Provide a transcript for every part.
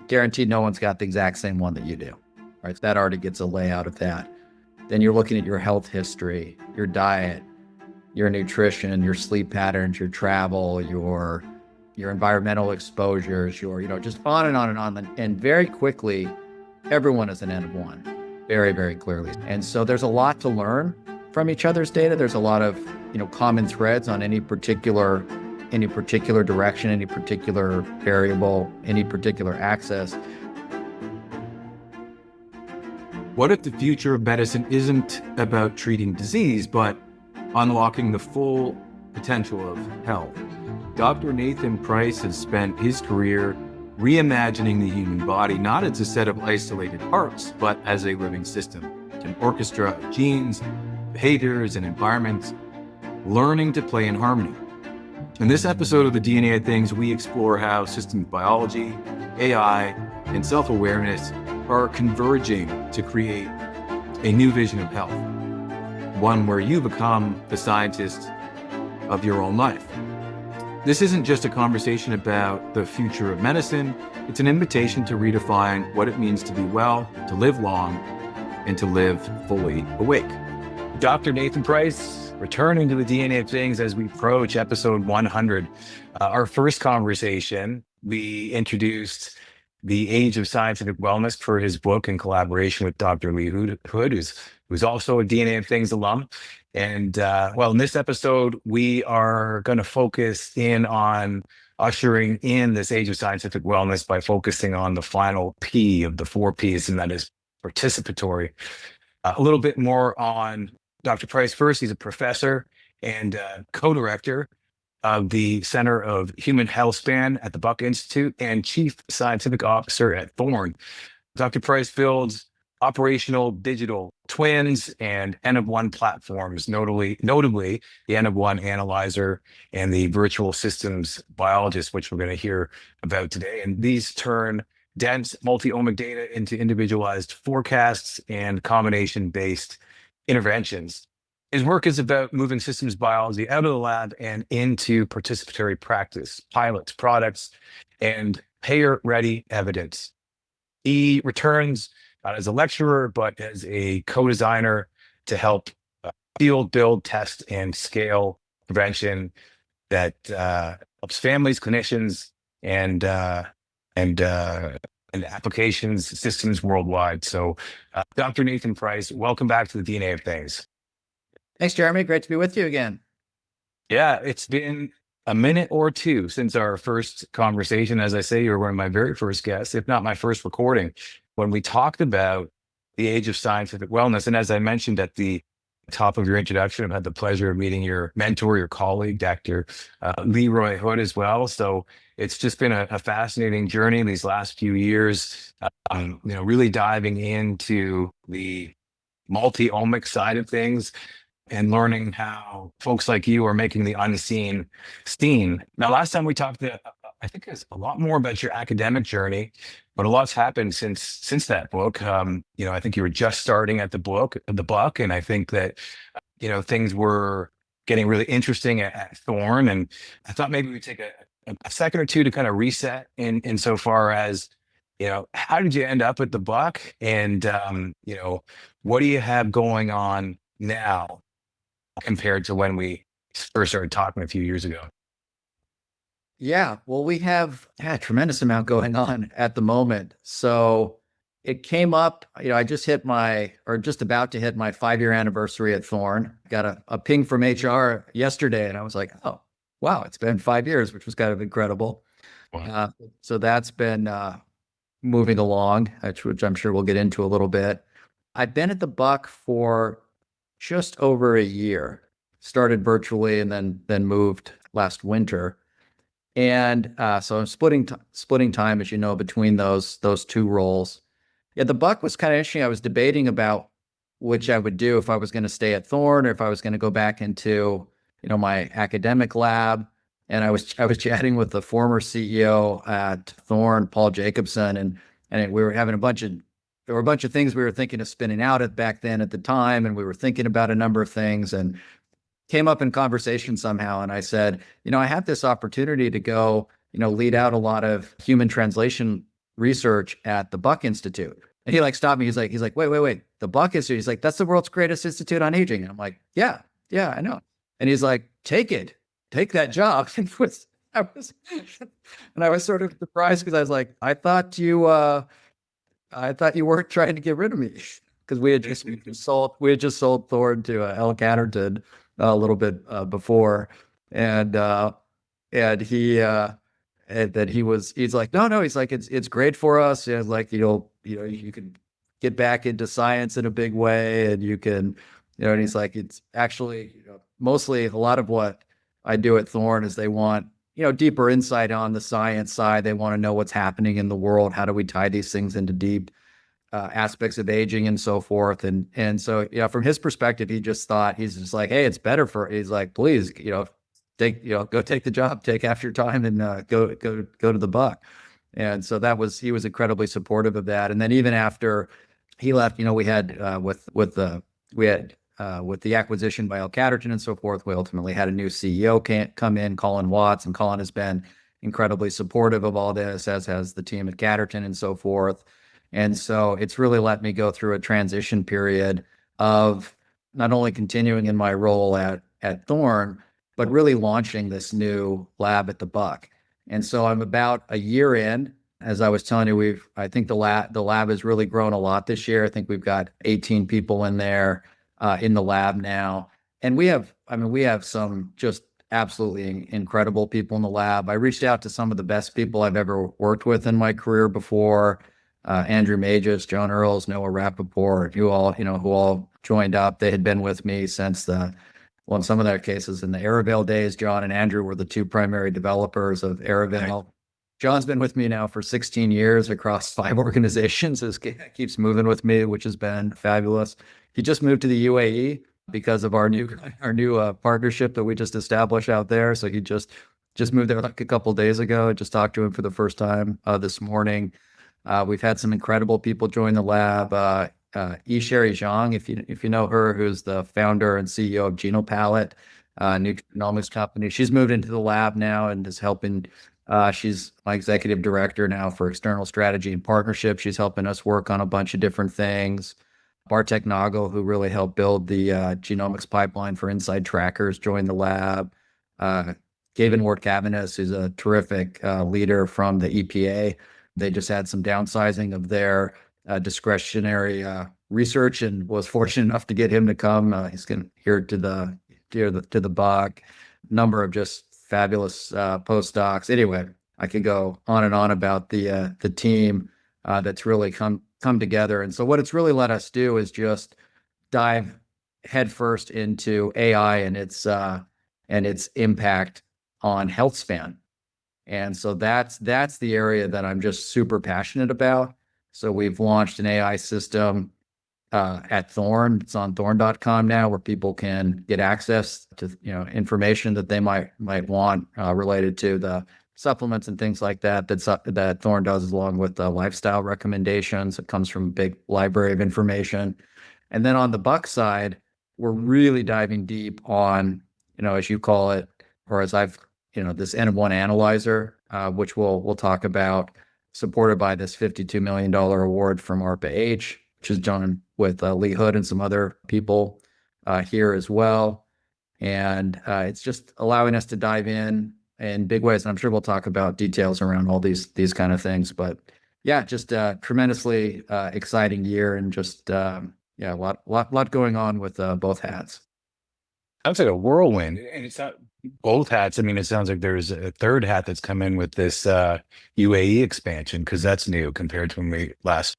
guaranteed no one's got the exact same one that you do, right? That already gets a layout of that. Then you're looking at your health history, your diet, your nutrition, your sleep patterns, your travel, your environmental exposures, your, just on and on and on. And very quickly, everyone is an N of one, very, very clearly. And so there's a lot to learn from each other's data. There's a lot of, common threads on any particular direction, any particular variable, any particular axis. What if the future of medicine isn't about treating disease, but unlocking the full potential of health? Dr. Nathan Price has spent his career reimagining the human body, not as a set of isolated parts, but as a living system, an orchestra of genes, behaviors, and environments, learning to play in harmony. In this episode of the DNA of Things, we explore how systems biology, AI, and self-awareness are converging to create a new vision of health, one where you become the scientist of your own life. This isn't just a conversation about the future of medicine, it's an invitation to redefine what it means to be well, to live long, and to live fully awake. Dr. Nathan Price, returning to the DNA of Things as we approach episode 100. Our first conversation, we introduced the age of scientific wellness for his book in collaboration with Dr. Lee Hood, who's also a DNA of Things alum. And in this episode, we are going to focus in on ushering in this age of scientific wellness by focusing on the final P of the 4 Ps, and that is participatory. A little bit more on Dr. Price first. He's a professor and co-director of the Center of Human Healthspan at the Buck Institute and Chief Scientific Officer at Thorne. Dr. Price builds operational digital twins and N of 1 platforms, notably the N of 1 analyzer and the virtual systems biologist, which we're going to hear about today. And these turn dense multi-omic data into individualized forecasts and combination-based interventions. His work is about moving systems biology out of the lab and into participatory practice, pilots, products, and payer-ready evidence. He returns not as a lecturer, but as a co-designer to help field, build, test, and scale prevention that helps families, clinicians, and applications systems worldwide. So, Dr. Nathan Price, welcome back to the DNA of Things. Thanks, Jeremy. Great to be with you again. Yeah, it's been a minute or two since our first conversation. As I say, you were one of my very first guests, if not my first recording, when we talked about the age of scientific wellness. And as I mentioned at the top of your introduction, I've had the pleasure of meeting your mentor, your colleague, Dr. Leroy Hood as well. So it's just been a fascinating journey these last few years, really diving into the multi-omic side of things and learning how folks like you are making the unseen seen. Now, last time we talked, I think it's a lot more about your academic journey, but a lot's happened since that book. I think you were just starting at the Buck, and I think that things were getting really interesting at Thorne, and I thought maybe we'd take a second or two to kind of reset in so far as how did you end up at the Buck, and what do you have going on now compared to when we first started talking a few years ago? Yeah, well, we have a tremendous amount going on at the moment. So it came up, I just just about to hit my 5-year anniversary at Thorne. Got a ping from HR yesterday, and I was like, oh, wow, it's been 5 years, which was kind of incredible. Wow. So that's been moving along, which I'm sure we'll get into a little bit. I've been at the Buck for just over a year, started virtually and then moved last winter. And so I'm splitting time, as you know, between those two roles. Yeah, the Buck was kind of interesting. I was debating about which I would do, if I was going to stay at Thorne or if I was going to go back into my academic lab. And I was chatting with the former CEO at Thorne, Paul Jacobson, and we were having there were a bunch of things we were thinking of spinning out back then at the time, and we were thinking about a number of things, and came up in conversation somehow. And I said, I have this opportunity to go, lead out a lot of human translation research at the Buck Institute. And he like stopped me. He's like, wait. The Buck Institute. He's like, that's the world's greatest institute on aging. And I'm like, yeah, I know. And he's like, take that job. And I was sort of surprised because I was like, I thought you weren't trying to get rid of me because we had just sold Thorne to L. Catterton a little bit before, and uh, and and that he's like, no, he's like, it's great for us, and like you can get back into science in a big way, and you can, and he's like, it's actually, mostly a lot of what I do at Thorne is they want, deeper insight on the science side. They want to know what's happening in the world. How do we tie these things into deep aspects of aging and so forth. And so, from his perspective, he's just like, hey, it's better he's like, please, go take the job, take half your time and go to the Buck. And so he was incredibly supportive of that. And then even after he left, we had with the acquisition by L. Catterton and so forth, we ultimately had a new CEO come in, Colin Watts, and Colin has been incredibly supportive of all this, as has the team at Catterton and so forth. And so it's really let me go through a transition period of not only continuing in my role at Thorne, but really launching this new lab at the Buck. And so I'm about a year in. As I was telling you, I think the lab has really grown a lot this year. I think we've got 18 people in there in the lab now. And we have some just absolutely incredible people in the lab. I reached out to some of the best people I've ever worked with in my career before. Andrew Magis, John Earls, Noah Rappaport, who all joined up. They had been with me since in some of their cases in the Aravale days. John and Andrew were the two primary developers of Aravale. John's been with me now for 16 years across 5 organizations. Keeps moving with me, which has been fabulous. He just moved to the UAE because of our new partnership that we just established out there. So he just moved there like a couple of days ago. I just talked to him for the first time this morning. We've had some incredible people join the lab. Sherry Zhang, if you know her, who's the founder and CEO of Genopalette, new genomics company. She's moved into the lab now and is helping. She's my executive director now for external strategy and partnership. She's helping us work on a bunch of different things. Bartek Nagel, who really helped build the genomics pipeline for Inside Trackers, joined the lab. Gavin Ward-Cavanis, who's a terrific leader from the EPA. They just had some downsizing of their discretionary research, and was fortunate enough to get him to come. He's here to the Buck. Number of just fabulous postdocs. Anyway, I could go on and on about the team that's really come together. And so what it's really let us do is just dive headfirst into AI and its impact on healthspan. And so that's the area that I'm just super passionate about. So we've launched an AI system at Thorne. It's on thorne.com now, where people can get access to information that they might want related to the supplements and things like that Thorne does, along with the lifestyle recommendations. It comes from a big library of information. And then on the Buck side, we're really diving deep on, as you call it, or as I've, this N1 analyzer, which we'll talk about, supported by this $52 million award from ARPA-H, which is done with Lee Hood and some other people here as well. And it's just allowing us to dive in big ways. And I'm sure we'll talk about details around all these kind of things. But yeah, just a tremendously exciting year, and just a lot going on with both hats. Sounds like a whirlwind, and it's not both hats. I mean, it sounds like there's a third hat that's come in with this UAE expansion, because that's new compared to when we last.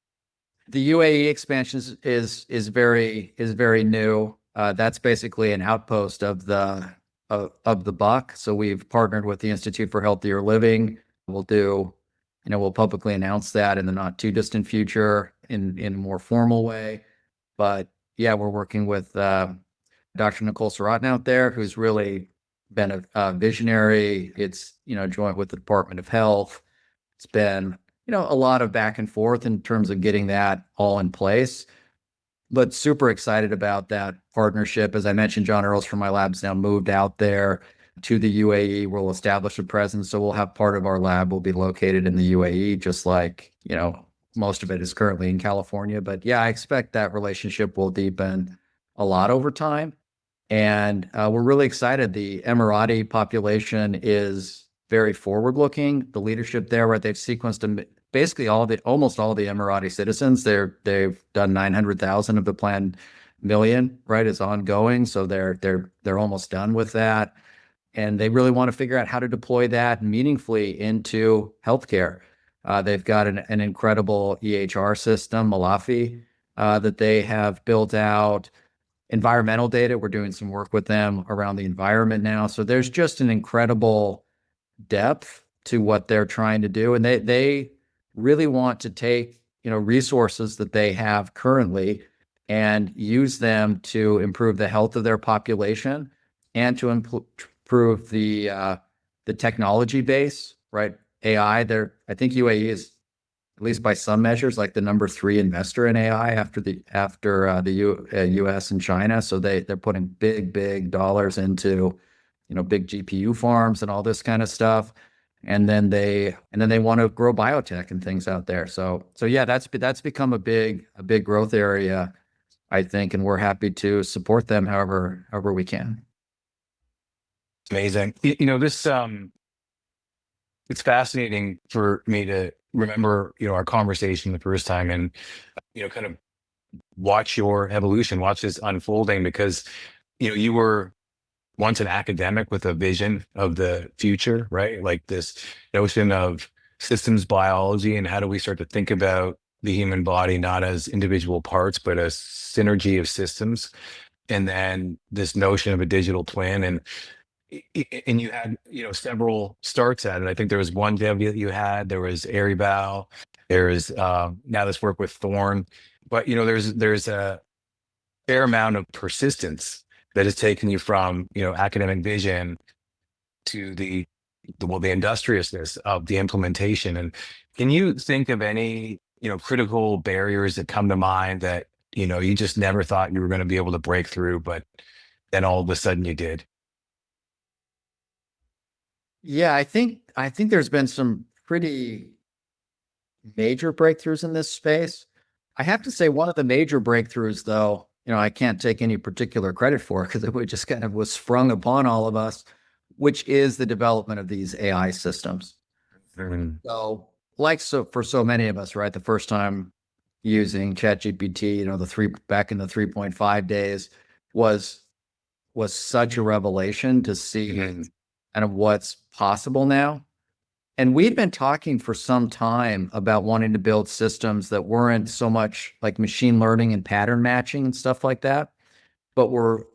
The UAE expansion is very new. That's basically an outpost of the Buck. So we've partnered with the Institute for Healthier Living. We'll publicly announce that in the not too distant future in a more formal way. But yeah, we're working with Dr. Nicole Surratt out there, who's really been a visionary. It's joint with the Department of Health. It's been a lot of back and forth in terms of getting that all in place, but super excited about that partnership. As I mentioned, John Earls from my lab's now moved out there. to the UAE. We'll establish a presence. So we'll have part of our lab will be located in the UAE, just like, most of it is currently in California. But yeah, I expect that relationship will deepen a lot over time. And we're really excited. The Emirati population is very forward looking. The leadership there, right? They've sequenced basically almost all the Emirati citizens. They've done 900,000 of the planned million, right? Is ongoing. So they're almost done with that. And they really want to figure out how to deploy that meaningfully into healthcare. They've got an incredible EHR system, Malafi, that they have built out. Environmental data, we're doing some work with them around the environment now. So there's just an incredible depth to what they're trying to do. And they really want to take, resources that they have currently and use them to improve the health of their population and to improve the technology base, right? AI, I think UAE is, at least by some measures, like the number 3 investor in AI after the US and China. So they're putting big dollars into, big GPU farms and all this kind of stuff. And then they want to grow biotech and things out there. So yeah, that's become a big growth area, I think, and we're happy to support them however we can. Amazing. This it's fascinating for me to remember, our conversation the first time and, kind of watch your evolution, watch this unfolding because, you were once an academic with a vision of the future, right? Like this notion of systems biology and how do we start to think about the human body, not as individual parts, but as synergy of systems. And then this notion of a digital twin and you had, several starts at it. I think there was one dev that you had, there was Aribow, there's now this work with Thorne, but there's a fair amount of persistence that has taken you from, academic vision to the industriousness of the implementation. And can you think of any, critical barriers that come to mind that, you just never thought you were going to be able to break through, but then all of a sudden you did? Yeah, I think there's been some pretty major breakthroughs in this space. I have to say one of the major breakthroughs, though, I can't take any particular credit for because it just kind of was sprung upon all of us, which is the development of these AI systems. Mhm. So for so many of us, right, the first time using ChatGPT, back in the 3.5 days was such a revelation to see Mhm. kind of what's possible now. And we'd been talking for some time about wanting to build systems that weren't so much like machine learning and pattern matching and stuff like that, but were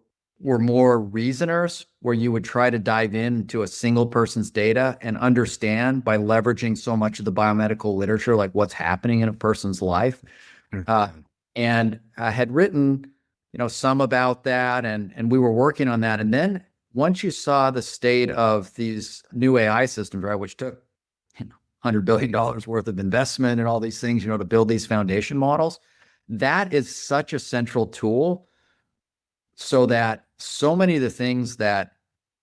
more reasoners, where you would try to dive into a single person's data and understand by leveraging so much of the biomedical literature, like what's happening in a person's life. Uh, and I had written, some about that, and we were working on that. And then once you saw the state of these new AI systems, right, which took $100 billion worth of investment and all these things, to build these foundation models, that is such a central tool so that so many of the things that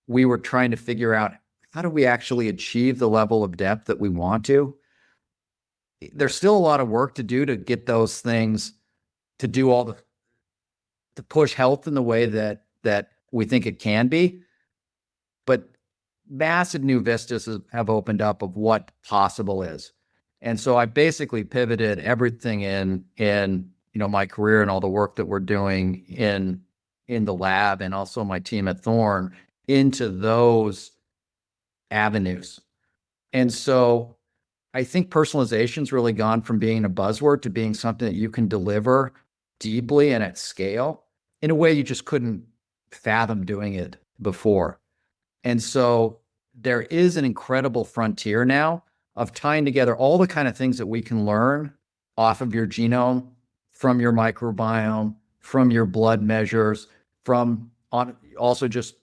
we were trying to figure out, how do we actually achieve the level of depth that we want to? There's still a lot of work to do to get those things to do to push health in the way that we think it can be. But massive new vistas have opened up of what possible is. And so I basically pivoted everything in my career and all the work that we're doing in the lab and also my team at Thorne into those avenues. And so I think personalization's really gone from being a buzzword to being something that you can deliver deeply and at scale in a way you just couldn't fathom doing it before. And so there is an incredible frontier now of tying together all the kind of things that we can learn off of your genome, from your microbiome, from your blood measures, from also just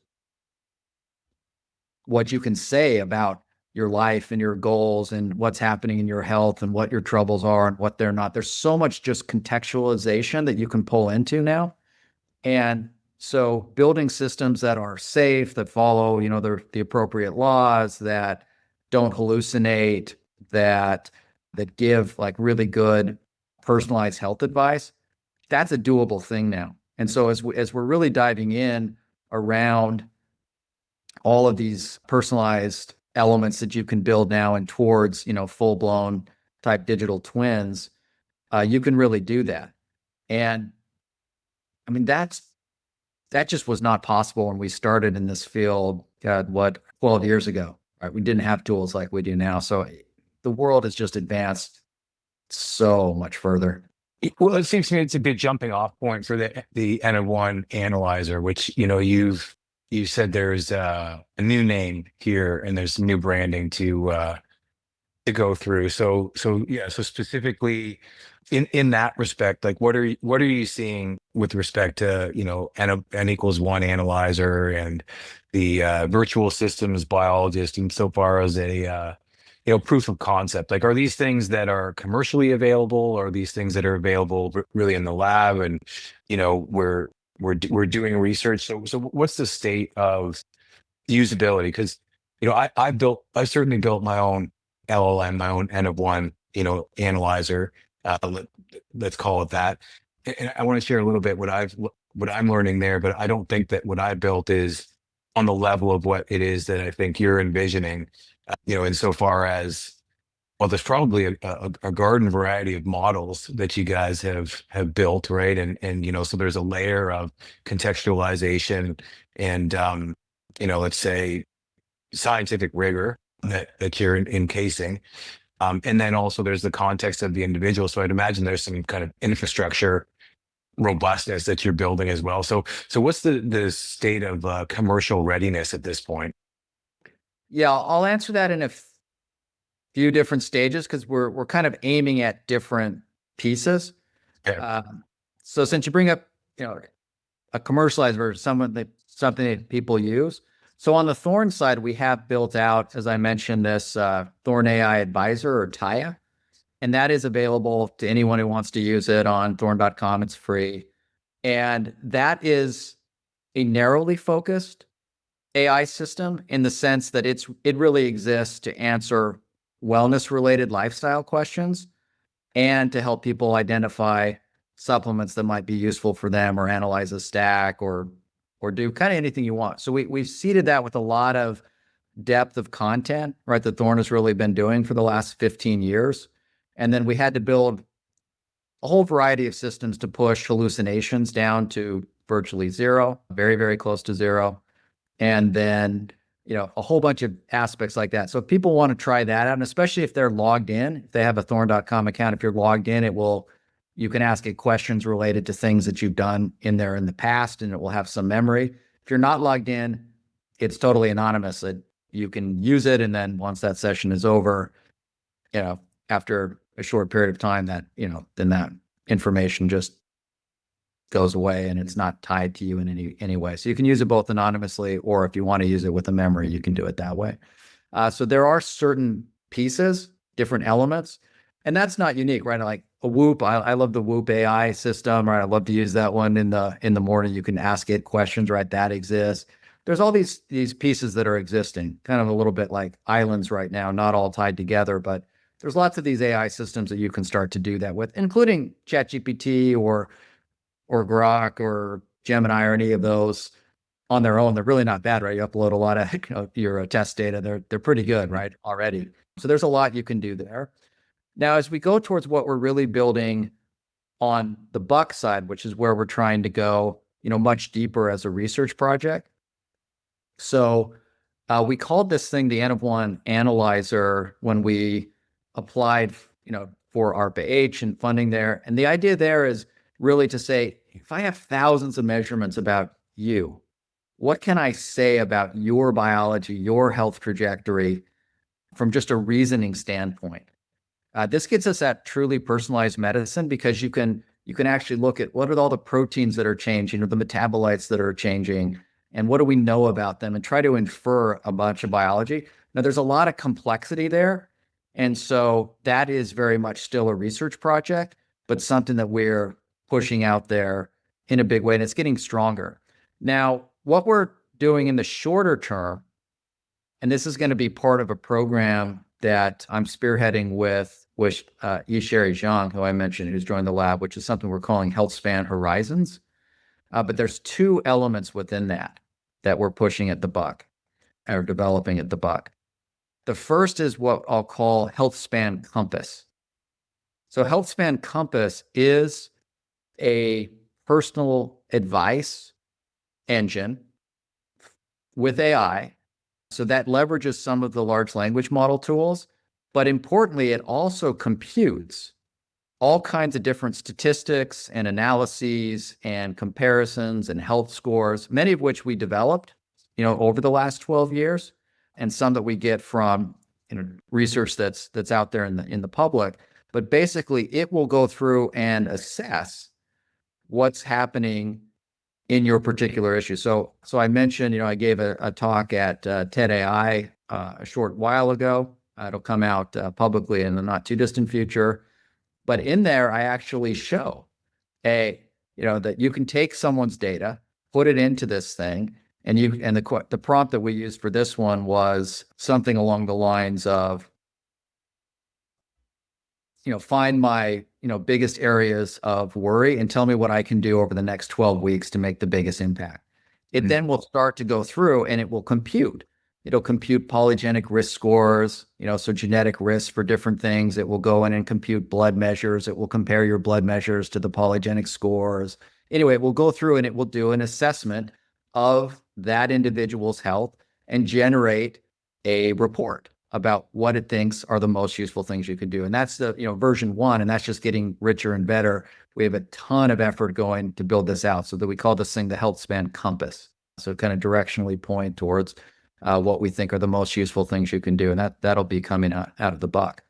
what you can say about your life and your goals and what's happening in your health and what your troubles are and what they're not. There's so much just contextualization that you can pull into now. And So building systems that are safe, that follow, the appropriate laws, that don't hallucinate, that give like really good personalized health advice, that's a doable thing now. And so as we're really diving in around all of these personalized elements that you can build now and towards, full blown type digital twins, you can really do that. And I mean, that just was not possible when we started in this field, God, 12 years ago, right? We didn't have tools like we do now. So the world has just advanced so much further. Well, it seems to me it's a good jumping off point for the N of 1 analyzer, which you said there's a new name here and there's some new branding to go through. So yeah, so specifically in that respect, like what are you seeing with respect to N=1 analyzer and the virtual systems biologist insofar as a proof of concept? Like, are these things that are commercially available, or are these things that are available really in the lab, and we're doing research? So what's the state of usability? Because I've certainly built my own LLM, my own N=1 analyzer, let's call it that. And I want to share a little bit what I'm learning there, but I don't think that what I built is on the level of what it is that I think you're envisioning. Insofar as, well, there's probably a garden variety of models that you guys have built, right? And so there's a layer of contextualization and let's say scientific rigor that you're encasing. And then also there's the context of the individual. So I'd imagine there's some kind of infrastructure robustness that you're building as well. So what's the state of commercial readiness at this point? Yeah, I'll answer that in a few different stages because we're kind of aiming at different pieces. Yeah. So since you bring up, a commercialized version, something that people use. So on the Thorne side, we have built out, as I mentioned, this Thorne AI Advisor, or Taya, and that is available to anyone who wants to use it on thorne.com. It's free. And that is a narrowly focused AI system in the sense that it really exists to answer wellness related lifestyle questions and to help people identify supplements that might be useful for them, or analyze a stack, or do kind of anything you want. So we've seeded that with a lot of depth of content, right, that Thorne has really been doing for the last 15 years. And then we had to build a whole variety of systems to push hallucinations down to virtually zero, very, very close to zero. And then, a whole bunch of aspects like that. So if people want to try that out, and especially if they're logged in, if they have a thorne.com account, if you're logged in, you can ask it questions related to things that you've done in there in the past, and it will have some memory. If you're not logged in, it's totally anonymous. You can use it. And then once that session is over, after a short period of time, then that information just goes away and it's not tied to you in any way. So you can use it both anonymously, or if you want to use it with a memory, you can do it that way. So there are certain pieces, different elements, and that's not unique, right? Like a Whoop, I love the Whoop AI system, right? I love to use that one in the morning. You can ask it questions, right? That exists. There's all these pieces that are existing, kind of a little bit like islands right now, not all tied together, but there's lots of these AI systems that you can start to do that with, including ChatGPT or Grok or Gemini or any of those on their own. They're really not bad, right? You upload a lot of your test data. They're pretty good, right? Already. So there's a lot you can do there. Now, as we go towards what we're really building on the Buck side, which is where we're trying to go, much deeper as a research project. So we called this thing the N=1 analyzer when we applied, for ARPA-H and funding there. And the idea there is really to say, if I have thousands of measurements about you, what can I say about your biology, your health trajectory from just a reasoning standpoint? This gets us at truly personalized medicine because you can actually look at what are all the proteins that are changing, or the metabolites that are changing, and what do we know about them, and try to infer a bunch of biology. Now, there's a lot of complexity there, and so that is very much still a research project, but something that we're pushing out there in a big way, and it's getting stronger. Now, what we're doing in the shorter term, and this is going to be part of a program that I'm spearheading with Yisheri Zhang, who I mentioned, who's joined the lab, which is something we're calling healthspan horizons. But there's two elements within that we're pushing at the Buck, or developing at the Buck. The first is what I'll call healthspan compass. So healthspan compass is a personal advice engine with AI. So that leverages some of the large language model tools, but importantly, it also computes all kinds of different statistics and analyses and comparisons and health scores, many of which we developed, over the last 12 years, and some that we get from research that's out there in the public. But basically, it will go through and assess what's happening in your particular issue. So I mentioned, I gave a talk at TED AI a short while ago. It'll come out publicly in the not too distant future. But in there, I actually show that you can take someone's data, put it into this thing, and the prompt that we used for this one was something along the lines of, find my, biggest areas of worry and tell me what I can do over the next 12 weeks to make the biggest impact. It then will start to go through and it will compute. It'll compute polygenic risk scores, so genetic risks for different things. It will go in and compute blood measures. It will compare your blood measures to the polygenic scores. Anyway, it will go through and it will do an assessment of that individual's health and generate a report about what it thinks are the most useful things you can do. And that's the, version 1, and that's just getting richer and better. We have a ton of effort going to build this out so that we call this thing the healthspan compass. So kind of directionally point towards what we think are the most useful things you can do. And that'll be coming out of the Buck.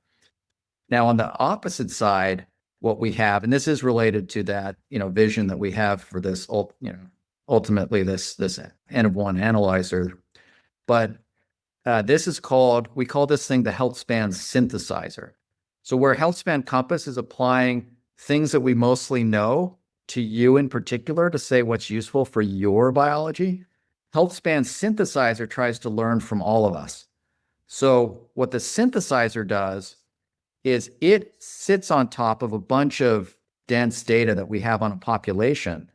Now, on the opposite side, what we have, and this is related to that, vision that we have for this, ultimately this N of 1 analyzer, but we call this thing the healthspan synthesizer. So where healthspan compass is applying things that we mostly know to you in particular to say what's useful for your biology, healthspan synthesizer tries to learn from all of us. So what the synthesizer does is it sits on top of a bunch of dense data that we have on a population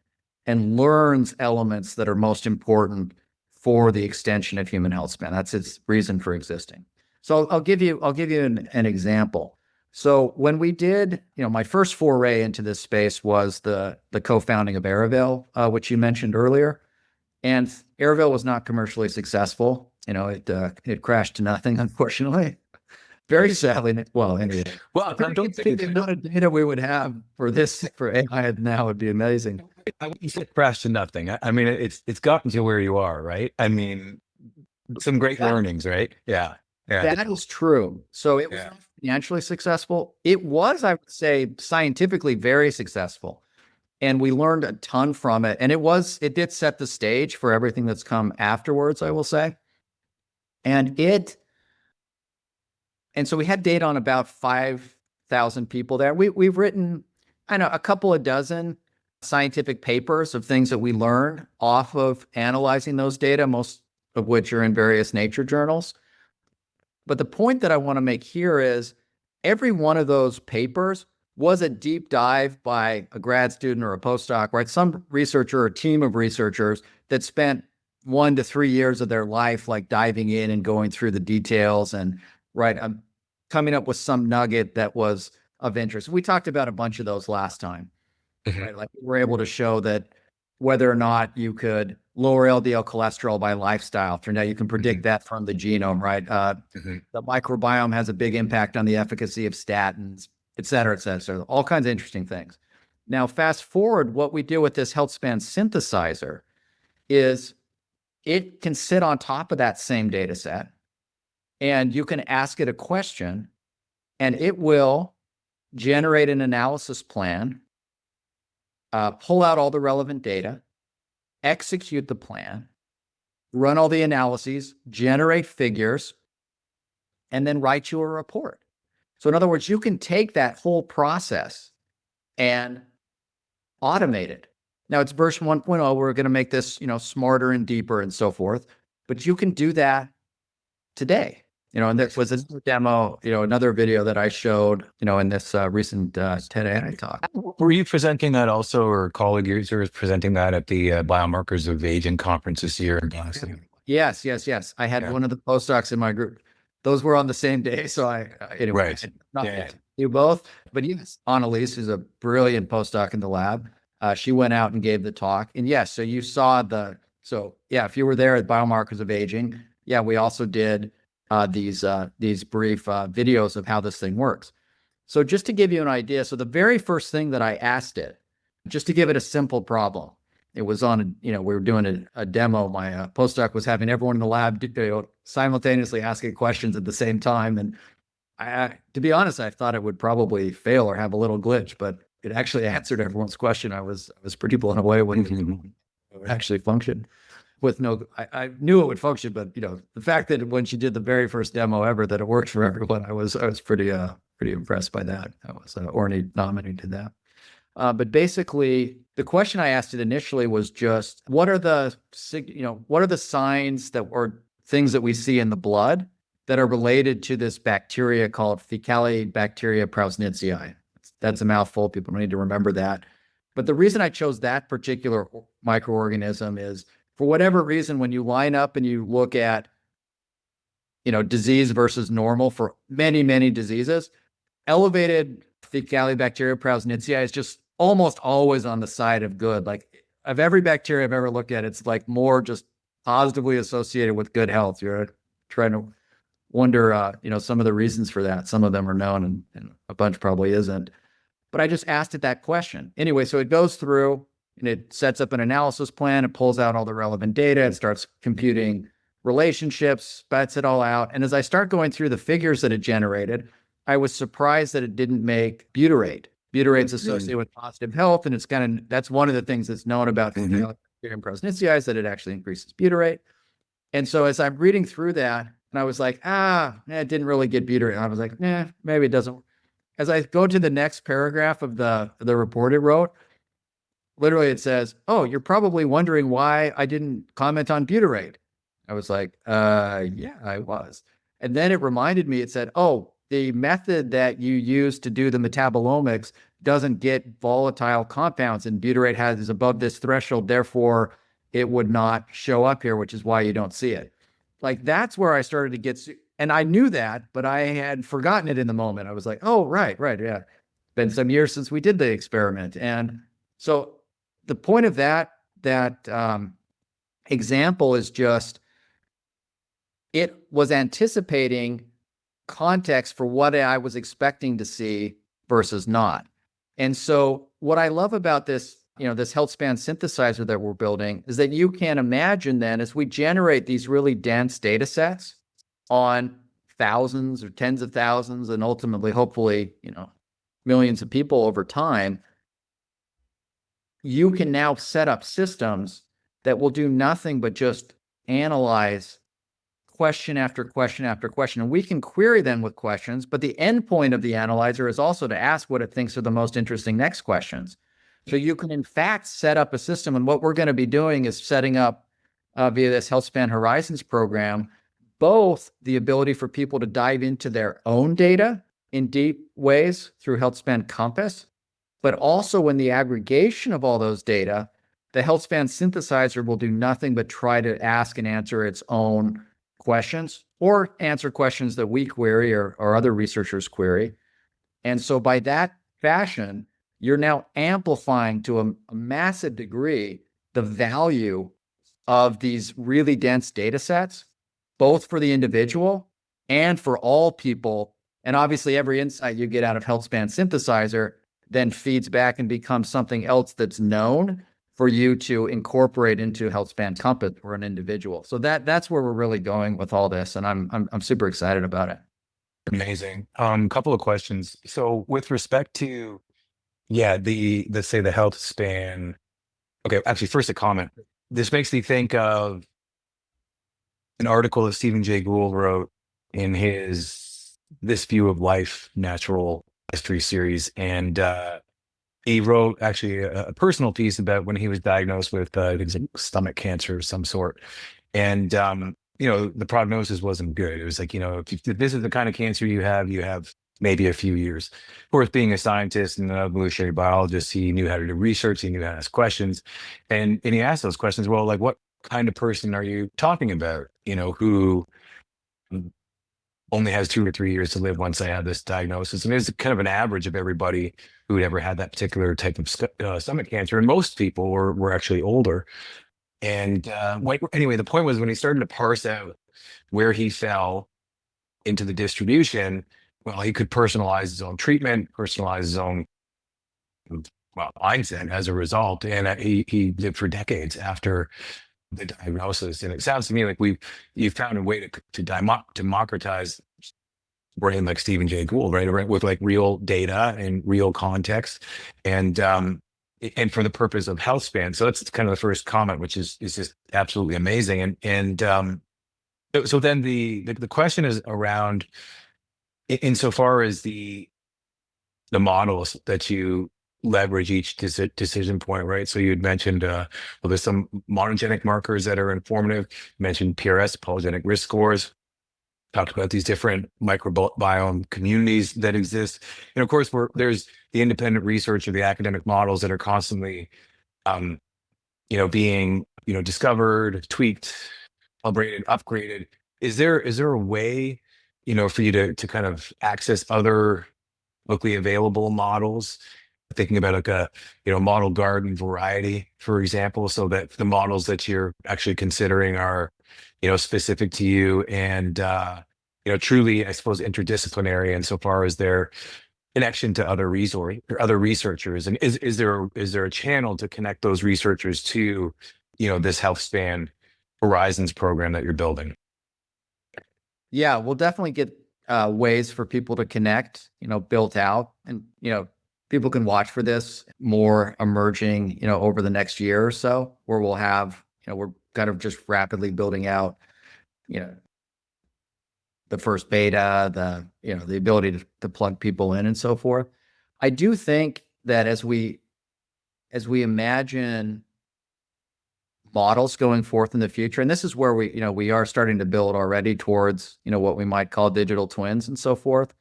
and learns elements that are most important for the extension of human health span. That's its reason for existing. So I'll give you an example. So when we did, my first foray into this space was the co-founding of Aravale, which you mentioned earlier. And Aravale was not commercially successful. It crashed to nothing, unfortunately. Very sadly. Well, anyway. Well, I don't think the amount of data we would have for AI now would be amazing. you said crash to nothing. I mean, it's gotten to where you are, right? I mean, some great learnings, right? Yeah. That is true. So it was not financially successful. It was, I would say, scientifically very successful. And we learned a ton from it. And it did set the stage for everything that's come afterwards, I will say. And so we had data on about 5,000 people there. We've written, a couple of dozen scientific papers of things that we learned off of analyzing those data, most of which are in various nature journals. But the point that I want to make here is every one of those papers was a deep dive by a grad student or a postdoc, right? Some researcher or a team of researchers that spent 1 to 3 years of their life, like diving in and going through the details and I'm coming up with some nugget that was of interest. We talked about a bunch of those last time, right? Like we're able to show that whether or not you could lower LDL cholesterol by lifestyle. Turned out you can predict that from the genome, right? The microbiome has a big impact on the efficacy of statins, et cetera, et cetera. So all kinds of interesting things. Now, fast forward, what we do with this healthspan synthesizer is it can sit on top of that same data set, and you can ask it a question, and it will generate an analysis plan, pull out all the relevant data, execute the plan, run all the analyses, generate figures, and then write you a report. So in other words, you can take that whole process and automate it. Now it's version 1.0. We're going to make this, smarter and deeper and so forth. But you can do that today. And this was a demo, another video that I showed, in this recent TED AI talk. Were you presenting that also, or colleague users presenting that at the biomarkers of aging conference this year in Boston? Yes. I had one of the postdocs in my group. Those were on the same day. So anyway, Right. not you both, but yes, Annalise is a brilliant postdoc in the lab. She went out and gave the talk. And yes, so you saw if you were there at Biomarkers of Aging, we also did these brief videos of how this thing works. So just to give you an idea, so the very first thing that I asked it, just to give it a simple problem, it was on, we were doing a demo. My postdoc was having everyone in the lab simultaneously asking questions at the same time. And to be honest, I thought it would probably fail or have a little glitch, but it actually answered everyone's question. I was pretty blown away when it would actually function. I knew it would function, but the fact that when she did the very first demo ever, that it worked for everyone, I was pretty impressed by that. I was Orny nominated that. But basically, the question I asked it initially was just, what are the signs or things that we see in the blood that are related to this bacteria called Faecalibacteria prausnitzii? That's a mouthful. People need to remember that. But the reason I chose that particular microorganism is, for whatever reason, when you line up and you look at, disease versus normal for many, many diseases, elevated Faecalibacteria prausnitzii is just almost always on the side of good. Like, of every bacteria I've ever looked at, it's like more just positively associated with good health. You're trying to wonder, some of the reasons for that. Some of them are known and a bunch probably isn't. But I just asked it that question. Anyway, so it goes through and it sets up an analysis plan. It pulls out all the relevant data. It starts computing relationships, spits it all out. And as I start going through the figures that it generated, I was surprised that it didn't make butyrate. Butyrate's associated with positive health, and that's one of the things that's known about Faecalibacterium prausnitzii is that it actually increases butyrate. And so as I'm reading through that, and I was like, it didn't really get butyrate. And I was like, maybe it doesn't. As I go to the next paragraph of the report it wrote, literally it says, "Oh, you're probably wondering why I didn't comment on butyrate." I was like, yeah, I was. And then it reminded me, it said, "Oh, the method that you use to do the metabolomics doesn't get volatile compounds, and butyrate is above this threshold. Therefore, it would not show up here, which is why you don't see it." Like, that's where I started to get, and I knew that, but I had forgotten it in the moment. I was like, "Oh, right, yeah. Been some years since we did the experiment." And so the point of that example is just, it was anticipating context for what I was expecting to see versus not. And so what I love about this, this healthspan synthesizer that we're building, is that you can imagine then, as we generate these really dense data sets on thousands or tens of thousands and ultimately, hopefully, millions of people over time, you can now set up systems that will do nothing but just analyze question after question after question. And we can query them with questions, but the end point of the analyzer is also to ask what it thinks are the most interesting next questions. So you can, in fact, set up a system. And what we're going to be doing is setting up via this Healthspan Horizons program, both the ability for people to dive into their own data in deep ways through Healthspan Compass, but also in the aggregation of all those data, the Healthspan synthesizer will do nothing but try to ask and answer its own questions or answer questions that we query or other researchers query. And so by that fashion, you're now amplifying to a massive degree the value of these really dense data sets, both for the individual and for all people. And obviously, every insight you get out of Healthspan synthesizer then feeds back and becomes something else that's known for you to incorporate into Healthspan Compass for an individual. So that's where we're really going with all this, and I'm super excited about it. Amazing. Couple of questions. So with respect to, let's say the health span. Okay, actually, first a comment. This makes me think of an article that Stephen Jay Gould wrote in his This View of Life Natural History series, and he wrote actually a personal piece about when he was diagnosed with I think it was like stomach cancer of some sort. And the prognosis wasn't good. It was like, if this is the kind of cancer you have maybe a few years. Of course, being a scientist and an evolutionary biologist, he knew how to do research, he knew how to ask questions. And he asked those questions, well, like what kind of person are you talking about? Who only has 2 or 3 years to live once they have this diagnosis. And it's kind of an average of everybody who had ever had that particular type of stomach cancer. And most people were actually older. And anyway, the point was when he started to parse out where he fell into the distribution, well, he could personalize his own treatment, personalize his own mindset as a result. And he lived for decades after the diagnosis. And it sounds to me like you've found a way to democratize brain like Stephen Jay Gould, right? With like real data and real context. And for the purpose of healthspan. So that's kind of the first comment, which is just absolutely amazing. So then the question is around insofar as the models that you leverage each decision point, right? So you had mentioned, well, there's some monogenic markers that are informative. You mentioned PRS, polygenic risk scores. Talked about these different microbiome communities that exist. And of course, there's the independent research of the academic models that are constantly, being, discovered, tweaked, upgraded. Is there a way, for you to kind of access other locally available models, thinking about like a model garden variety, for example, so that the models that you're actually considering are specific to you and truly, I suppose, interdisciplinary insofar as their connection to other researchers? And is there a channel to connect those researchers to this healthspan horizons program that you're building? Yeah, we'll definitely get ways for people to connect, built out, and people can watch for this more emerging, over the next year or so, where we'll have, we're kind of just rapidly building out, the first beta, the ability to plug people in and so forth. I do think that as we imagine models going forth in the future, and this is where we are starting to build already towards, what we might call digital twins and so forth,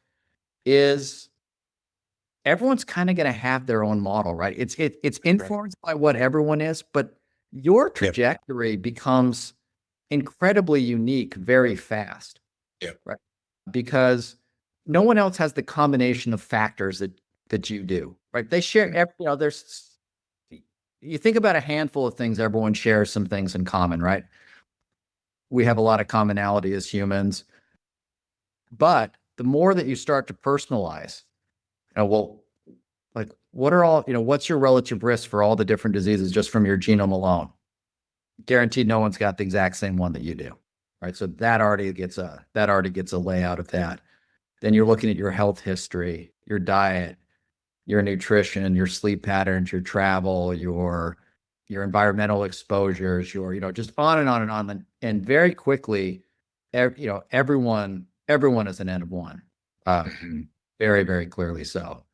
is everyone's kind of going to have their own model, right? It's influenced by what everyone is, but your trajectory becomes incredibly unique very fast. Yeah. Right. Because no one else has the combination of factors that you do, right? They share, you think about a handful of things, everyone shares some things in common, right? We have a lot of commonality as humans, but the more that you start to personalize, well, like what are all, what's your relative risk for all the different diseases just from your genome alone? Guaranteed no one's got the exact same one that you do, right? So that already gets a layout of that. Then you're looking at your health history, your diet, your nutrition, your sleep patterns, your travel, your environmental exposures, your just on and on and on. And very quickly, everyone is an N of one, very, very clearly so.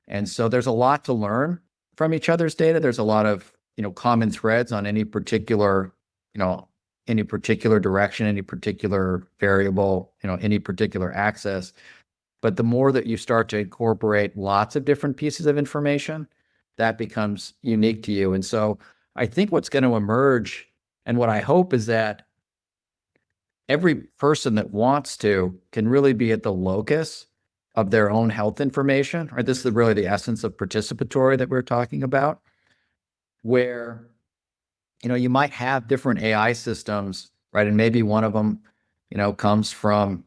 And so there's a lot to learn from each other's data. There's a lot of, common threads on any particular direction, any particular variable, any particular access. But the more that you start to incorporate lots of different pieces of information, that becomes unique to you. And so I think what's going to emerge, and what I hope, is that every person that wants to can really be at the locus of their own health information, right? This is really the essence of participatory that we're talking about, where, you might have different AI systems, right? And maybe one of them, comes from,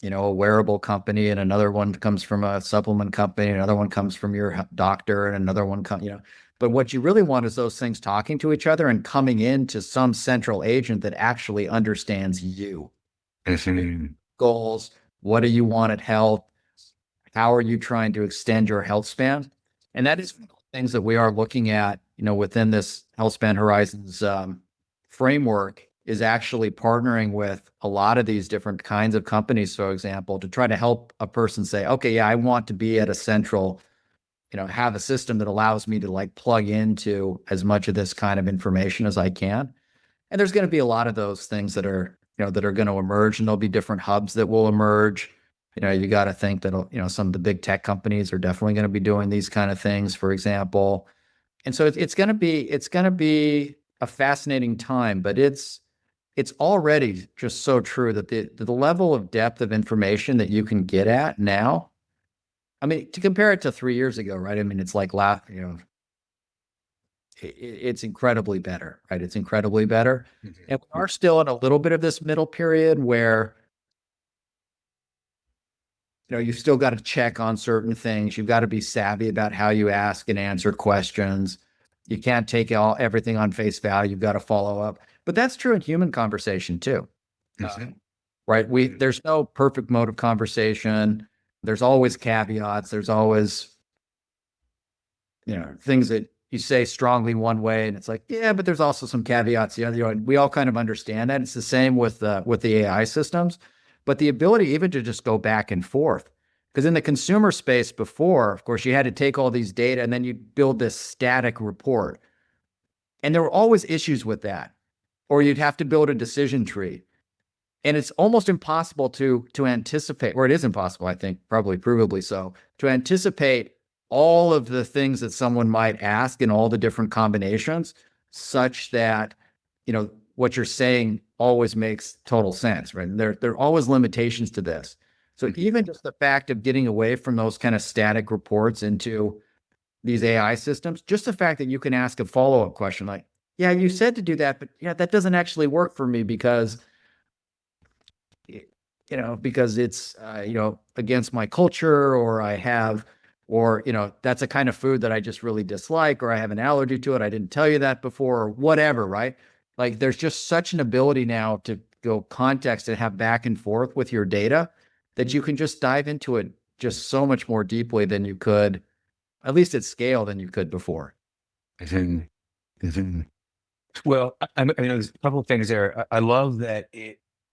a wearable company, and another one comes from a supplement company, another one comes from your doctor, and another one comes, but what you really want is those things talking to each other and coming into some central agent that actually understands you. Goals, what do you want at health? How are you trying to extend your health span? And that is things that we are looking at, within this healthspan horizons framework, is actually partnering with a lot of these different kinds of companies, for example, to try to help a person say, okay, yeah, I want to be at a central have a system that allows me to like plug into as much of this kind of information as I can. And there's going to be a lot of those things that are, that are going to emerge, and there'll be different hubs that will emerge. You got to think that, some of the big tech companies are definitely going to be doing these kind of things, for example. And so it's going to be a fascinating time, but it's already just so true that the level of depth of information that you can get at now, I mean, to compare it to 3 years ago, right? I mean, it's like, it's incredibly better, right? It's incredibly better. And we are still in a little bit of this middle period where, you've still got to check on certain things. You've got to be savvy about how you ask and answer questions. You can't take everything on face value. You've got to follow up. But that's true in human conversation too. Right? There's no perfect mode of conversation. There's always caveats. There's always, things that you say strongly one way, and it's like, yeah, but there's also some caveats the other way. We all kind of understand that. It's the same with the AI systems, but the ability even to just go back and forth. Because in the consumer space before, of course, you had to take all these data and then you build this static report. And there were always issues with that. Or you'd have to build a decision tree. And it's almost impossible to anticipate, or it is impossible, I think, probably provably so, to anticipate all of the things that someone might ask in all the different combinations, such that, what you're saying always makes total sense, right? And there are always limitations to this. So even just the fact of getting away from those kind of static reports into these AI systems, just the fact that you can ask a follow-up question like, yeah, you said to do that, but yeah, that doesn't actually work for me because it's, against my culture, or that's a kind of food that I just really dislike, or I have an allergy to it. I didn't tell you that before, or whatever, right? Like there's just such an ability now to go context and have back and forth with your data that you can just dive into it just so much more deeply than you could, at least at scale, than you could before. Well, I mean, there's a couple of things there. I love that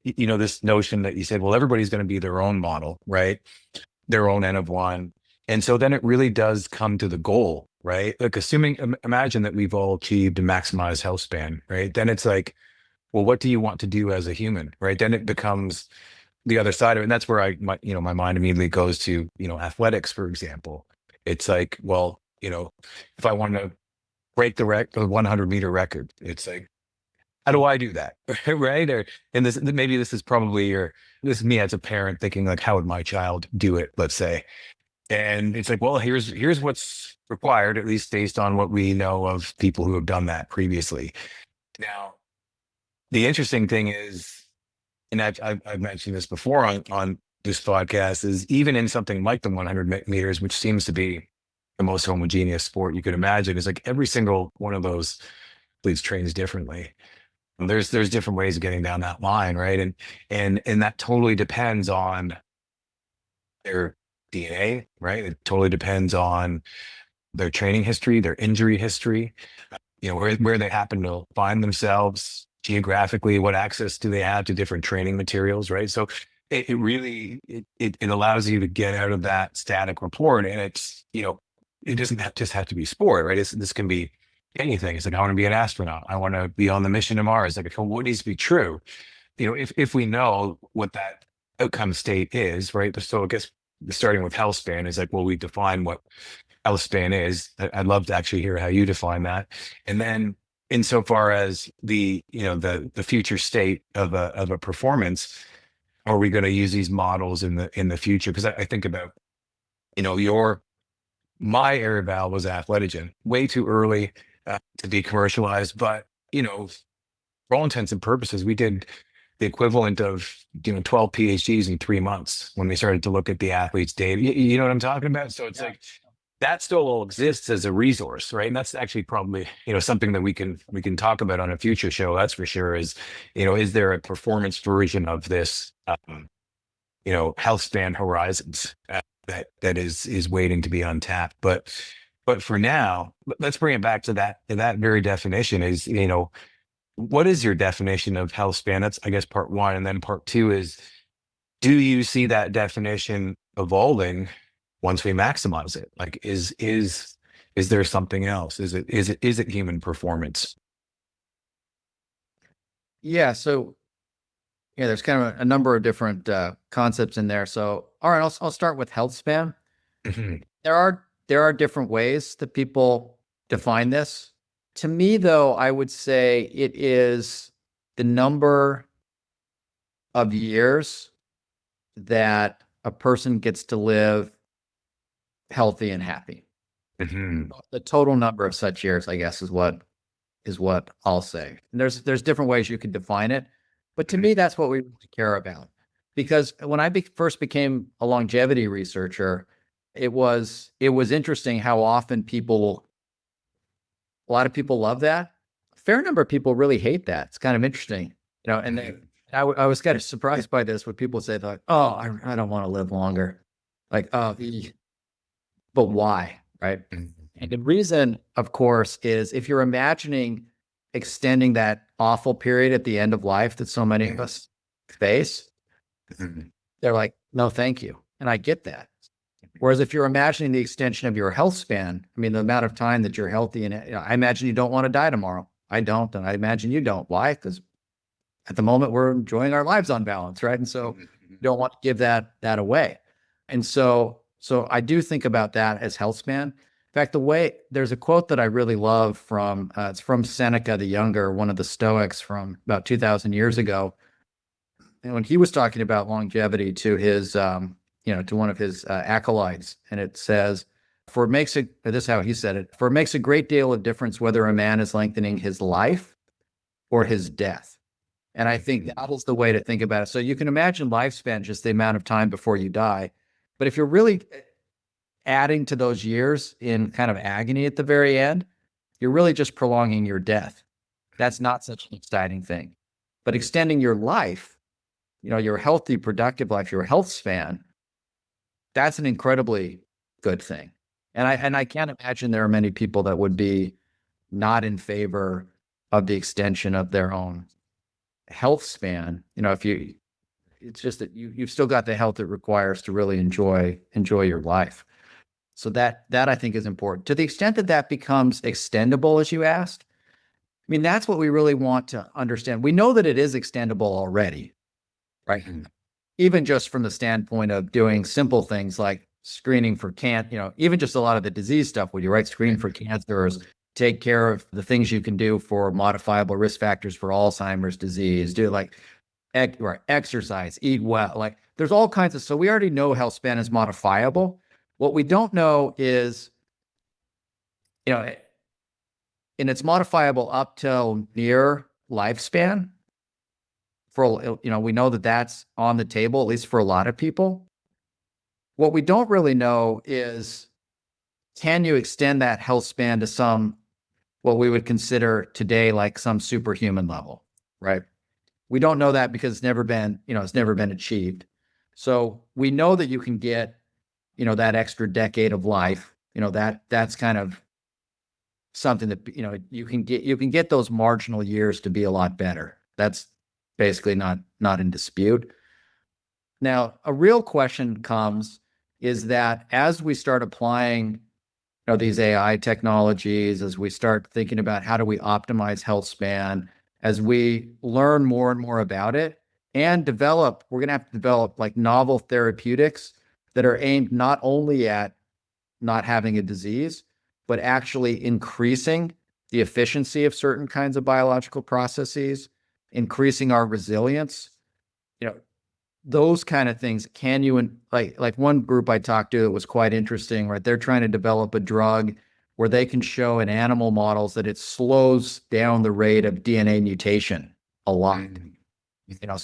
this notion that you said, well, everybody's going to be their own model, right? Their own N of one. And so then it really does come to the goal, right? Like imagine that we've all achieved a maximized health span, right? Then it's like, well, what do you want to do as a human, right? Then it becomes the other side of it. And that's where my mind immediately goes to, athletics, for example. It's like, well, if I want to break the 100-meter record, it's like, how do I do that? Right? And maybe this is probably this is me as a parent thinking like, how would my child do it? Let's say. And it's like, well, here's what's required, at least based on what we know of people who have done that previously. Now, the interesting thing is, and I've mentioned this before on this podcast, is even in something like the 100 meters, which seems to be the most homogeneous sport you could imagine, is like every single one of those athletes trains differently. And there's different ways of getting down that line, right? And that totally depends on their DNA, right? It totally depends on their training history, their injury history, where they happen to find themselves geographically, what access do they have to different training materials, right? So it really allows you to get out of that static report, and it's it doesn't just have to be sport, right? This can be anything. It's like, I want to be an astronaut, I want to be on the mission to Mars. Like, what needs to be true? If we know what that outcome state is, right? So I guess starting with health span is like, well, we define what health span is. I'd love to actually hear how you define that. And then insofar as the future state of a performance, are we going to use these models in the future? Because I think about, my air valve was Athletigen, way too early to be commercialized, but for all intents and purposes, we did the equivalent of 12 PhDs in 3 months when we started to look at the athletes' data. You know what I'm talking about? So it's like that still all exists as a resource, right? And that's actually probably something that we can talk about on a future show. That's for sure. Is there a performance version of this health span horizons that is waiting to be untapped? But for now, let's bring it back to that very definition. Is what is your definition of health span? That's, I guess, part one. And then part two is, do you see that definition evolving once we maximize it? Like, is there something else? Is it human performance? Yeah. So yeah, there's kind of a number of different concepts in there. So all right, I'll start with health span. Mhm. There are different ways that people define this. To me, though, I would say it is the number of years that a person gets to live healthy and happy. Mhm. The total number of such years, I guess, is what I'll say. And there's different ways you can define it, but to Mhm. me, that's what we really care about. Because when I first became a longevity researcher, it was interesting how often a lot of people love that. A fair number of people really hate that. It's kind of interesting, and I was kind of surprised by this when people say like, "Oh, I don't want to live longer," like, "Oh, but why?" Right? And Mhm. the reason, of course, is if you're imagining extending that awful period at the end of life that so many of us face, Mhm. they're like, "No, thank you," and I get that. Whereas if you're imagining the extension of your health span, I mean, the amount of time that you're healthy, and I imagine you don't want to die tomorrow. I don't, and I imagine you don't. Why? Because at the moment we're enjoying our lives on balance, right? And so you don't want to give that away. And so I do think about that as health span. In fact, there's a quote that I really love from it's from Seneca the Younger, one of the Stoics from about 2,000 years ago, and when he was talking about longevity to his to one of his acolytes, and it says, "For it makes it," this is how he said it, "For it makes a great deal of difference whether a man is lengthening his life or his death." And I think that is the way to think about it. So you can imagine lifespan, just the amount of time before you die. But if you're really adding to those years in kind of agony at the very end, you're really just prolonging your death. That's not such an exciting thing. But extending your life, your healthy, productive life, your health span, that's an incredibly good thing. And I can't imagine there are many people that would be not in favor of the extension of their own health span. If you it's just that you've still got the health it requires to really enjoy your life. So that I think is important. To the extent that that becomes extendable, as you asked, I mean, that's what we really want to understand. We know that it is extendable already, right? Mhm. Even just from the standpoint of doing simple things like screening for even just a lot of the disease stuff, would you right? Screen for cancers, take care of the things you can do for modifiable risk factors for Alzheimer's disease, do like exercise, eat well. Like there's all kinds of, so we already know health span is modifiable. What we don't know is, you know, and it's modifiable up till near lifespan. We know that that's on the table, at least for a lot of people. What we don't really know is, can you extend that health span to what we would consider today like some superhuman level, right? We don't know that because it's never been achieved. So we know that you can get, that extra decade of life, that's kind of something that, you can get those marginal years to be a lot better. That's basically not in dispute. Now, a real question comes is that as we start applying these AI technologies, as we start thinking about how do we optimize health span, as we learn more and more about it and we're going to have to develop like novel therapeutics that are aimed not only at not having a disease, but actually increasing the efficiency of certain kinds of biological processes, increasing our resilience, you know, those kind of things. Can you, and like one group I talked to that was quite interesting, right? They're trying to develop a drug where they can show in animal models that it slows down the rate of DNA mutation a lot.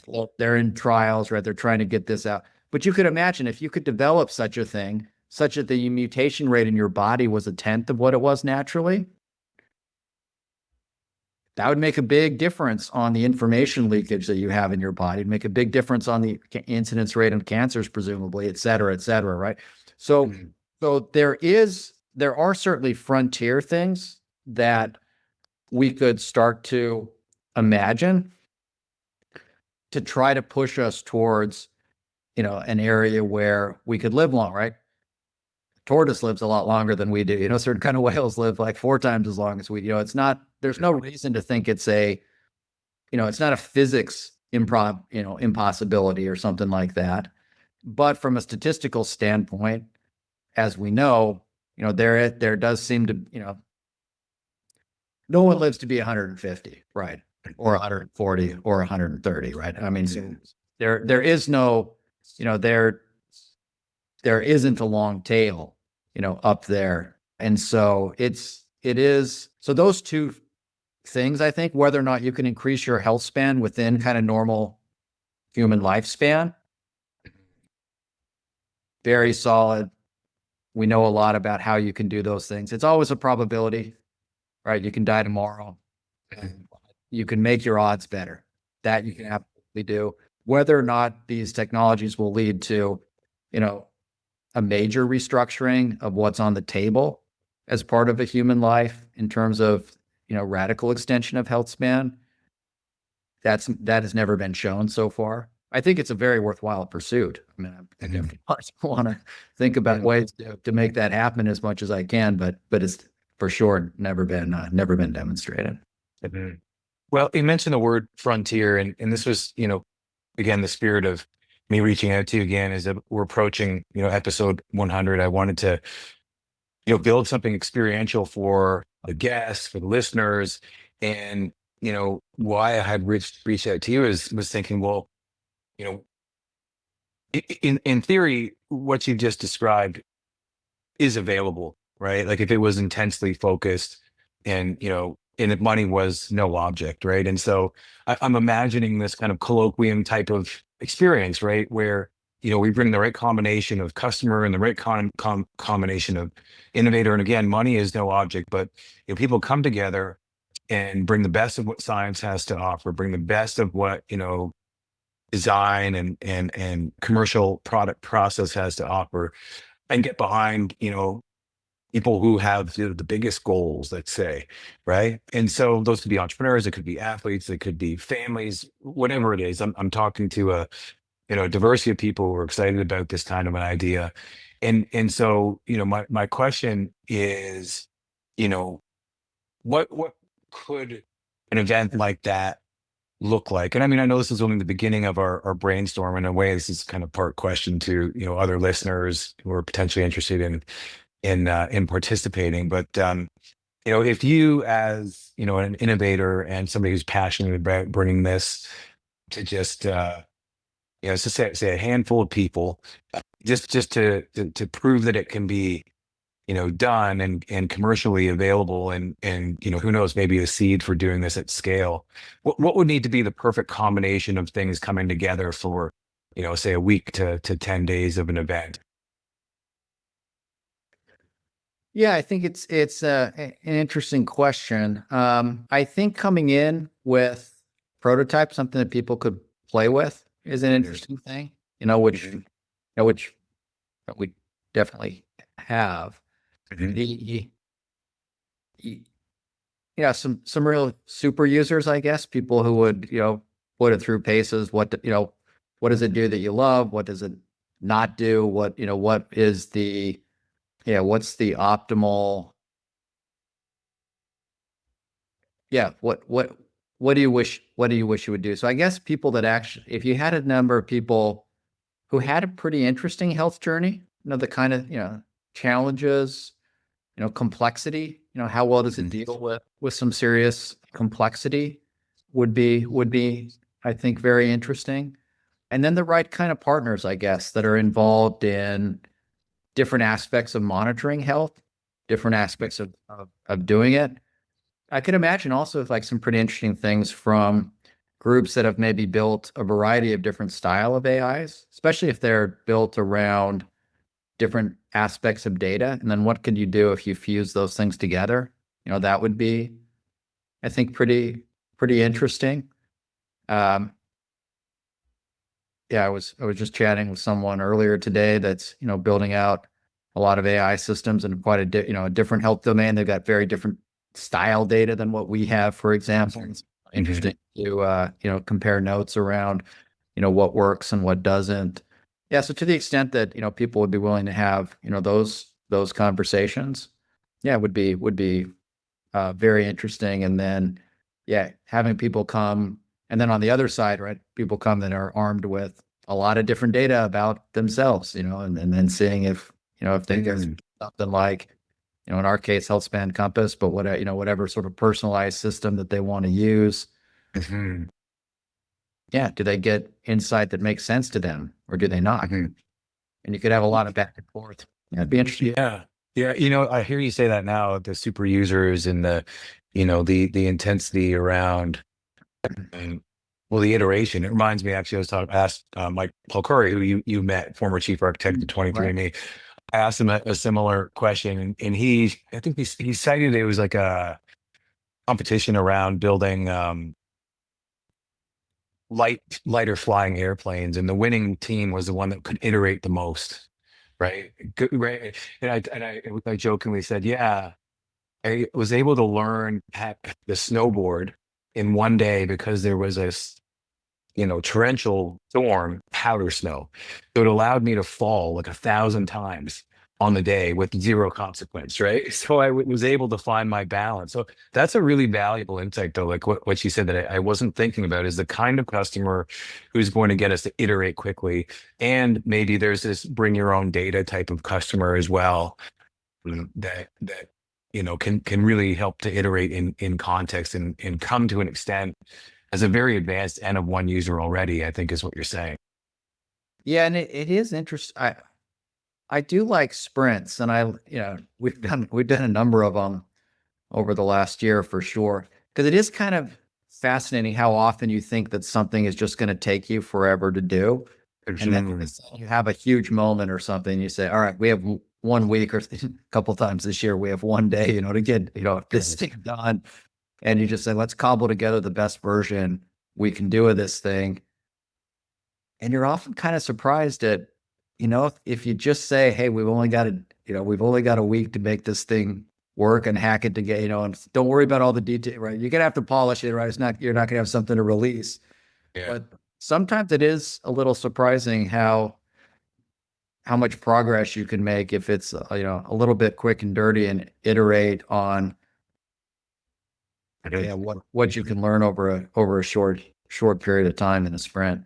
So they're in trials, right? They're trying to get this out. But you could imagine if you could develop such a thing, such that the mutation rate in your body was a tenth of what it was naturally, that would make a big difference on the information leakage that you have in your body. It'd make a big difference on the incidence rate of cancers, presumably, et cetera, right? So, Mhm. so there are certainly frontier things that we could start to imagine to try to push us towards, an area where we could live long, right? tortoise lives a lot longer than we do. Certain kind of whales live like 4 times as long as we. It's not. There's no reason to think it's it's not a physics impossibility or something like that. But from a statistical standpoint, as we know, there does seem to, no one lives to be 150, right? Or 140 or 130, right? I mean, so there is no, there isn't a long tail, up there. And so so those two things, I think, whether or not you can increase your health span within kind of normal human lifespan, very solid. We know a lot about how you can do those things. It's always a probability, right? You can die tomorrow. You can make your odds better. That you can absolutely do. Whether or not these technologies will lead to, a major restructuring of what's on the table as part of a human life in terms of, radical extension of health span, that has never been shown so far. I think it's a very worthwhile pursuit. I mean, I definitely want to think about ways to make that happen as much as I can, but it's for sure never been demonstrated. Mhm. Well, you mentioned the word frontier, and this was, again, the spirit of me reaching out to you again is that we're approaching, episode 100. I wanted to, build something experiential for the guests, for the listeners. And, why I had reached out to you was thinking, well, you know, in theory, what you just described is available, right? Like if it was intensely focused and, and if money was no object, right? And so I'm imagining this kind of colloquium type of experience, right? Where, we bring the right combination of customer and the right combination of innovator. And again, money is no object, but people come together and bring the best of what science has to offer, bring the best of what, design and commercial product process has to offer, and get behind, people who have the biggest goals, let's say, right? And so those could be entrepreneurs, it could be athletes, it could be families, whatever it is. I'm talking to a diversity of people who are excited about this kind of an idea. And so, my question is, what could an event like that look like? And I mean, I know this is only the beginning of our brainstorm. In a way, this is kind of part question to, other listeners who are potentially interested in participating. But if you, as an innovator and somebody who's passionate about bringing this to just so say a handful of people, just to prove that it can be done and commercially available, and who knows, maybe a seed for doing this at scale. What would need to be the perfect combination of things coming together for say a week to 10 days of an event? Yeah, I think it's an interesting question. I think coming in with prototype, something that people could play with, is an interesting thing. Which we definitely have. The some real super users, I guess, people who would put it through paces. What does it do that you love? What does it not do? What is the what's the optimal? What do you wish you would do? So I guess people that actually, if you had a number of people who had a pretty interesting health journey, the kind of challenges, complexity, how well does it deal with some serious complexity, would be I think very interesting. And then the right kind of partners, I guess, that are involved in different aspects of monitoring health, different aspects of doing it. I could imagine also with like some pretty interesting things from groups that have maybe built a variety of different style of AIs, especially if they're built around different aspects of data. And then what can you do if you fuse those things together? That would be, I think, pretty interesting. I was just chatting with someone earlier today that's, building out a lot of AI systems in quite a different health domain. They've got very different style data than what we have, for example. It's interesting to, compare notes around, what works and what doesn't. Yeah. So to the extent that, people would be willing to have, those those conversations, yeah, would be very interesting. And then, yeah, having people come, and then on the other side, right, people come that are armed with a lot of different data about themselves, and then seeing if, if they get something like, in our case, healthspan compass, but whatever sort of personalized system that they want to use. Mhm. Yeah, do they get insight that makes sense to them, or do they not? Mhm. And you could have a lot of back and forth. Yeah, it'd be interesting. Yeah. Yeah. I hear you say that now, the super users and the intensity around, and well, the iteration. It reminds me, actually, I was talking, asked Mike Polcuri, who you met, former chief architect at Right. 23andMe. I asked him a similar question, and I think he cited it was like a competition around building lighter flying airplanes, and the winning team was the one that could iterate the most, right? Right. And I jokingly said, yeah, I was able to learn the snowboard in one day because there was torrential storm, powder snow. So it allowed me to fall like 1,000 times on the day with zero consequence, right? So I was able to find my balance. So that's a really valuable insight, though. Like what you said that I wasn't thinking about is the kind of customer who's going to get us to iterate quickly. And maybe there's this bring your own data type of customer as well, that can really help to iterate in context and come to an extent as a very advanced N of one user already, I think is what you're saying. Yeah, and it is interesting. I do like sprints, and we've done a number of them over the last year for sure. Because it is kind of fascinating how often you think that something is just going to take you forever to do. And then all of a Mhm. sudden you have a huge moment or something. You say, all right, we have 1 week, or a couple times this year, we have one day, to get, this thing done. And you just say, let's cobble together the best version we can do of this thing. And you're often kind of surprised at, if you just say, hey, we've only got a week to make this thing work and hack it to get, and don't worry about all the detail, right? You're gonna have to polish it, right? You're not gonna have something to release. Yeah. But sometimes it is a little surprising how much progress you can make if it's, a little bit quick and dirty and iterate on, Okay. yeah, what you can learn over a short period of time in a sprint.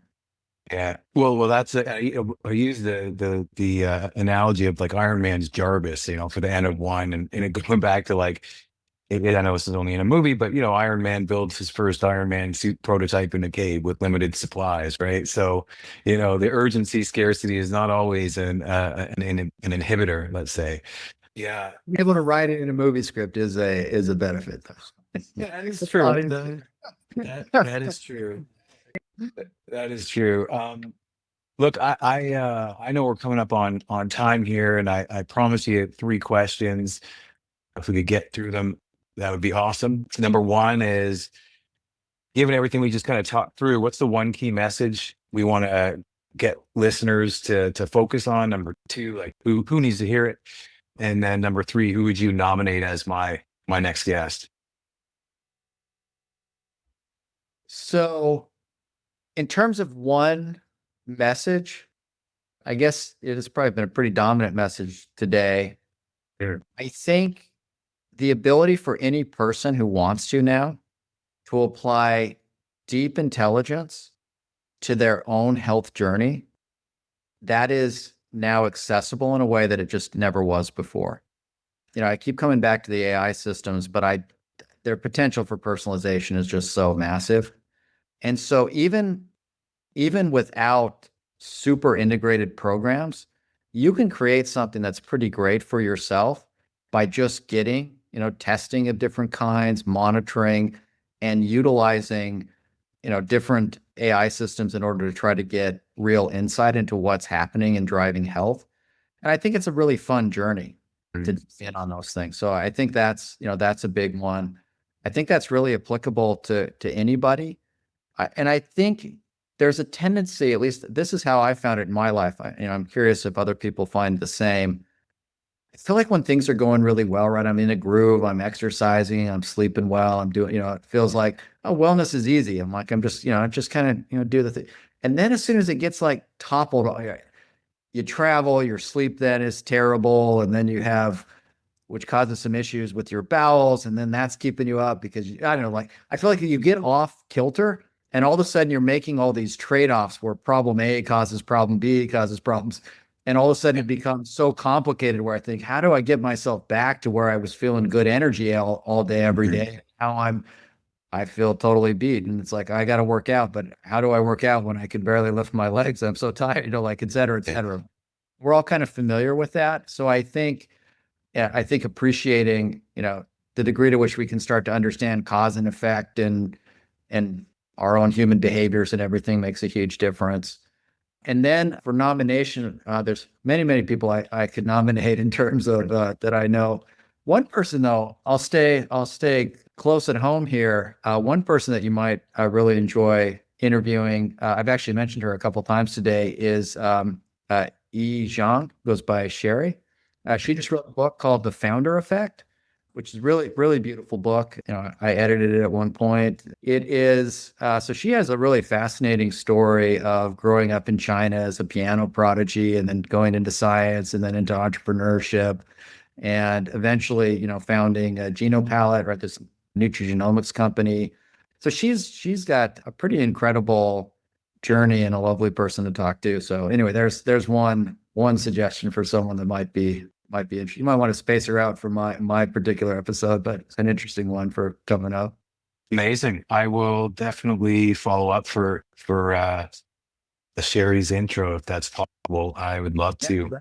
Yeah. Well, that's I use the analogy of like Iron Man's Jarvis, for the N of one, and it going back to like, I know this is only in a movie, but Iron Man builds his first Iron Man suit prototype in a cave with limited supplies, right? So, the urgency scarcity is not always an inhibitor, let's say. Yeah. Being able to write it in a movie script is a benefit, though. Yeah, that is It's true. not That is true. That is true. Look, I know we're coming up on time here, and I promised you 3 questions. If we could get through them, that would be awesome. Number one is, given everything we just kind of talked through, what's the one key message we want to get listeners to focus on? Number two, like who needs to hear it? And then number three, who would you nominate as my next guest? So, in terms of one message, I guess it has probably been a pretty dominant message today. Sure. I think the ability for any person who wants to now to apply deep intelligence to their own health journey, that is now accessible in a way that it just never was before. I keep coming back to the AI systems, but their potential for personalization is just so massive. And so even without super integrated programs, you can create something that's pretty great for yourself by just getting, testing of different kinds, monitoring, and utilizing, different AI systems in order to try to get real insight into what's happening and driving health. And I think it's a really fun journey to in on those things. So I think that's a big one. I think that's really applicable to anybody. And I think there's a tendency, at least this is how I found it in my life. I'm curious if other people find the same. I feel like when things are going really well, right? I'm in a groove, I'm exercising, I'm sleeping well, I'm doing, it feels like, oh, wellness is easy. I'm like, I'm just kind of, do the thing. And then as soon as it gets like toppled, you travel, your sleep then is terrible, and then you have, which causes some issues with your bowels, and then that's keeping you up because I don't know, like I feel like you get off kilter, and all of a sudden you're making all these trade-offs where problem A causes problem B causes problems, and all of a sudden it becomes so complicated where I think, how do I get myself back to where I was feeling good energy all day, every day? How I feel totally beat. And it's like, I got to work out, but how do I work out when I can barely lift my legs? I'm so tired, like, et cetera, et cetera. We're all kind of familiar with that. So I think, yeah, I think appreciating, the degree to which we can start to understand cause and effect and our own human behaviors and everything makes a huge difference. And then for nomination, there's many, many people I could nominate in terms of that I know. One person though, I'll stay close at home here. One person that you might really enjoy interviewing, I've actually mentioned her a couple times today, is Yi Zhang, goes by Sherry. She just wrote a book called The Founder Effect, which is really, really beautiful book. I edited it at one point. It is, so she has a really fascinating story of growing up in China as a piano prodigy and then going into science and then into entrepreneurship and eventually, founding a Genopalette, right? This nutrigenomics company. So she's got a pretty incredible journey and a lovely person to talk to. So anyway, there's one suggestion for someone that might be interesting. You might want to space her out for my particular episode, but it's an interesting one for coming up. Amazing. I will definitely follow up for the Sherry's intro if that's possible. I would love to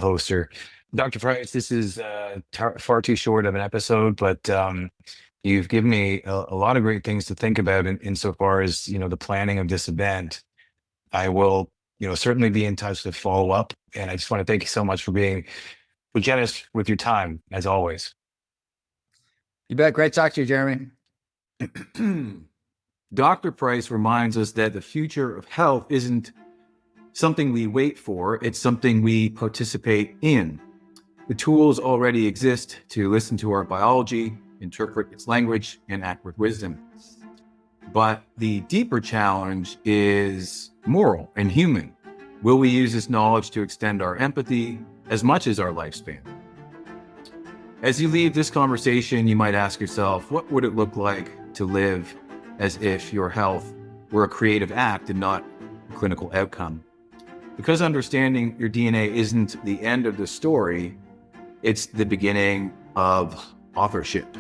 host her. Dr. Price, this is far too short of an episode, but you've given me a lot of great things to think about insofar as the planning of this event. I will certainly be in touch to follow up, and I just want to thank you so much for being generous with your time as always. You bet. Great talk to you, Jeremy. Dr. Price reminds us that the future of health isn't something we wait for, it's something we participate in. The tools already exist to listen to our biology, interpret its language, and act with wisdom. But the deeper challenge is moral and human. Will we use this knowledge to extend our empathy as much as our lifespan? As you leave this conversation, you might ask yourself, what would it look like to live as if your health were a creative act and not a clinical outcome? Because understanding your DNA isn't the end of the story, it's the beginning of authorship.